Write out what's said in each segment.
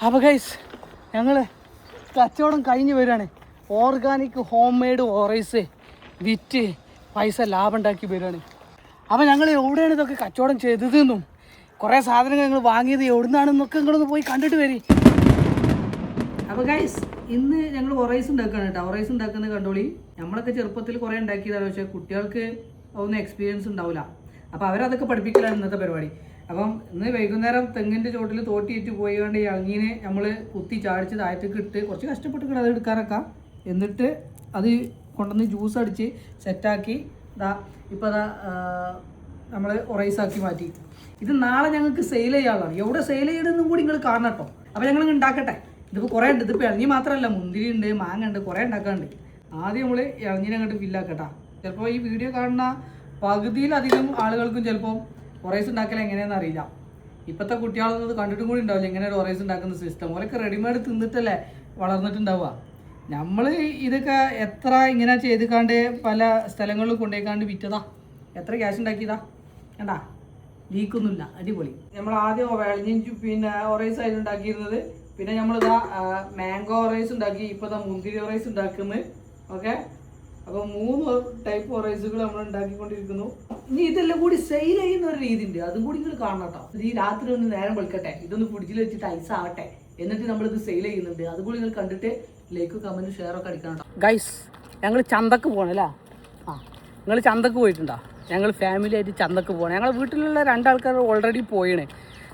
അപ്പോൾ ഗൈസ് ഞങ്ങൾ കച്ചവടം കഴിഞ്ഞ് വരികയാണ്. ഓർഗാനിക് ഹോം മെയ്ഡ് ഓറൈസ് വിറ്റ് പൈസ ലാഭം ഉണ്ടാക്കി വരികയാണ്. അപ്പോൾ ഞങ്ങൾ എവിടെയാണ് ഇതൊക്കെ കച്ചവടം ചെയ്തതെന്നും കുറേ സാധനങ്ങൾ ഞങ്ങൾ വാങ്ങിയത് എവിടുന്നാണെന്നൊക്കെ നിങ്ങളൊന്ന് പോയി കണ്ടിട്ട് വരി. അപ്പോൾ ഗൈസ് ഇന്ന് ഞങ്ങൾ ഒറൈസ് ഉണ്ടാക്കുകയാണ് കേട്ടോ. ഒറൈസ് ഉണ്ടാക്കുന്നത് കണ്ടോളി. നമ്മളൊക്കെ ചെറുപ്പത്തിൽ കുറേ ഉണ്ടാക്കിയതാണ്, പക്ഷേ കുട്ടികൾക്ക് ഒന്നും എക്സ്പീരിയൻസ് ഉണ്ടാവില്ല. അപ്പോൾ അവരതൊക്കെ പഠിപ്പിക്കലാണ് ഇന്നത്തെ പരിപാടി. അപ്പം ഇന്ന് വൈകുന്നേരം തെങ്ങിൻ്റെ ചോട്ടിൽ തോട്ടിയിട്ട് പോയി കൊണ്ട് ഈ അങ്ങിനെ നമ്മൾ കുത്തി ചാടിച്ച് താഴത്തേക്ക് ഇട്ട് കുറച്ച് കഷ്ടപ്പെട്ട് അത് എടുക്കാനൊക്കെ, എന്നിട്ട് അത് കൊണ്ടുവന്ന് ജ്യൂസ് അടിച്ച് സെറ്റാക്കി ഇപ്പോൾ നമ്മൾ ഒറൈസാക്കി മാറ്റി. ഇത് നാളെ ഞങ്ങൾക്ക് സെയിൽ ചെയ്യാനുള്ളതാണ്. എവിടെ സെയിൽ ചെയ്യണമെന്നും കൂടി നിങ്ങൾ കാണണം കേട്ടോ. അപ്പോൾ ഞങ്ങൾ ഉണ്ടാക്കട്ടെ. ഇതിപ്പോൾ കുറേ ഉണ്ട്. ഇതിപ്പോൾ ഇളഞ്ഞി മാത്രമല്ല, മുന്തിരി ഉണ്ട്, മാങ്ങ ഉണ്ട്, കുറേ ഉണ്ടാക്കാനുണ്ട്. ആദ്യം നമ്മൾ ഇളഞ്ഞിനെ അങ്ങോട്ട് ഫില്ലാക്കട്ടെ. ചിലപ്പോൾ ഈ വീഡിയോ കാണുന്ന പകുതിയിലധികം ആളുകൾക്കും ചിലപ്പോൾ ഒറൈസ് ഉണ്ടാക്കൽ എങ്ങനെയാണെന്ന് അറിയില്ല. ഇപ്പോഴത്തെ കുട്ടികളൊന്നും ഇത് കണ്ടിട്ടും കൂടി ഉണ്ടാവില്ല എങ്ങനെ ഒരു ഒറൈസ് ഉണ്ടാക്കുന്ന സിസ്റ്റം. ഓരൊക്കെ റെഡിമെയ്ഡ് തിന്നിട്ടല്ലേ വളർന്നിട്ടുണ്ടാവുക. നമ്മൾ ഇതൊക്കെ എത്ര ഇങ്ങനെ ചെയ്തിക്കാണ്ട് പല സ്ഥലങ്ങളിൽ കൊണ്ടുപോയിക്കാണ്ട് വിറ്റതാ, എത്ര ക്യാഷ് ഉണ്ടാക്കിയതാ കണ്ടാ, ലീക്കൊന്നുമില്ല, അടിപൊളി. നമ്മൾ ആദ്യം വെളഞ്ഞിഞ്ചു പിന്നെ ഒറൈസ് ആയിട്ട് ഉണ്ടാക്കിയിരുന്നത്. പിന്നെ നമ്മളിതാ മാംഗോ ഒറൈസ് ഉണ്ടാക്കി, ഇപ്പോൾ മുന്തിരി ഒറൈസ് ഉണ്ടാക്കുന്നത്. ഓക്കെ, അപ്പോൾ 3 ടൈപ്പ് ഒറൈസുകൾ നമ്മൾ ഉണ്ടാക്കിക്കൊണ്ടിരിക്കുന്നു. ഇനി ഇതെല്ലാം കൂടി സെയിൽ ചെയ്യുന്ന ഒരു രീതി ഉണ്ട്, അതും കൂടി നിങ്ങൾ കാണണം കേട്ടോ. ഈ രാത്രി ഒന്ന് നേരം വെളുക്കട്ടെ, ഇതൊന്ന് ഫ്രിഡ്ജിൽ വെച്ചിട്ട് ഐസ് ആവട്ടെ, എന്നിട്ട് നമ്മളിത് സെയിൽ ചെയ്യുന്നുണ്ട്. അതുകൂടി നിങ്ങൾ കണ്ടിട്ട് ലൈക്ക് കമൻറ്റ് ഷെയറൊക്കെ അടിക്കണം കേട്ടോ. ഗൈസ് ഞങ്ങൾ ചന്തക്ക് പോകണല്ലേ. നിങ്ങൾ ചന്തക്ക് പോയിട്ടുണ്ടോ? ഞങ്ങൾ ഫാമിലി ആയിട്ട് ചന്തക്ക് പോകണം. ഞങ്ങൾ വീട്ടിലുള്ള 2 ആൾക്കാർ ഓൾറെഡി പോയിണ്.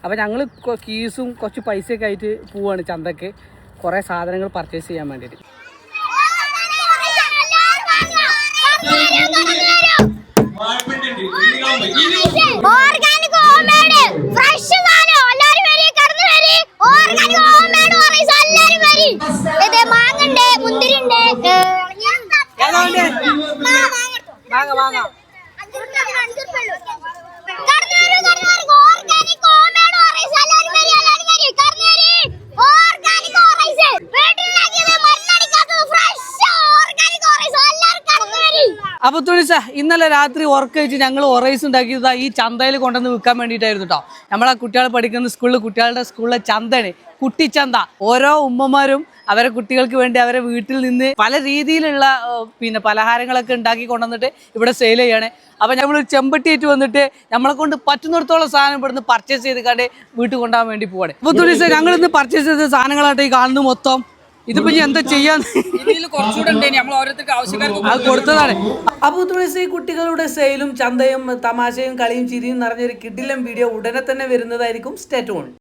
അപ്പോൾ ഞങ്ങൾ കീസും കുറച്ച് പൈസയൊക്കെ ആയിട്ട് പോവാണ് ചന്തക്ക്, കുറേ സാധനങ്ങൾ പർച്ചേസ് ചെയ്യാൻ വേണ്ടിയിട്ട്. അപ്പോൾ തുണിസ ഇന്നലെ രാത്രി ഉറക്കം വെച്ച് ഞങ്ങൾ ഒറൈസ് ഉണ്ടാക്കിയത് ഈ ചന്തയിൽ കൊണ്ടുവന്ന് വിൽക്കാൻ വേണ്ടിയിട്ടായിരുന്നു കേട്ടോ. നമ്മളെ കുട്ടികളെ പഠിക്കുന്ന കുട്ടികളുടെ സ്കൂളിലെ ചന്തയാണ്, കുട്ടിച്ചന്ത. ഓരോ ഉമ്മമാരും അവരെ കുട്ടികൾക്ക് വേണ്ടി അവരെ വീട്ടിൽ നിന്ന് പല രീതിയിലുള്ള പിന്നെ പലഹാരങ്ങളൊക്കെ ഉണ്ടാക്കി കൊണ്ടുവന്നിട്ട് ഇവിടെ സെയിൽ ചെയ്യണേ. അപ്പോൾ നമ്മൾ ചെമ്പട്ടിയായിട്ട് വന്നിട്ട് നമ്മളെ കൊണ്ട് പറ്റുന്നിടത്തോളം സാധനം ഇവിടുന്ന് പർച്ചേസ് ചെയ്തിക്കാണ്ട് വീട്ടിൽ കൊണ്ടുപോകാൻ വേണ്ടി പോവാണ്. അപ്പോൾ തുണിസ ഞങ്ങൾ ഇന്ന് പർച്ചേസ് ചെയ്ത സാധനങ്ങളായിട്ട് ഈ കാണുന്നു മൊത്തം. ഇതിപ്പോ ഇനി എന്താ ചെയ്യാൻ, അത് കൊടുത്തതാണ്. അപ്പോൾ തുളസി കുട്ടികളുടെ സെയിലും ചന്തയും തമാശയും കളിയും ചിരിയും നിറഞ്ഞൊരു കിടിലൻ വീഡിയോ ഉടനെ തന്നെ വരുന്നതായിരിക്കും. Stay tune.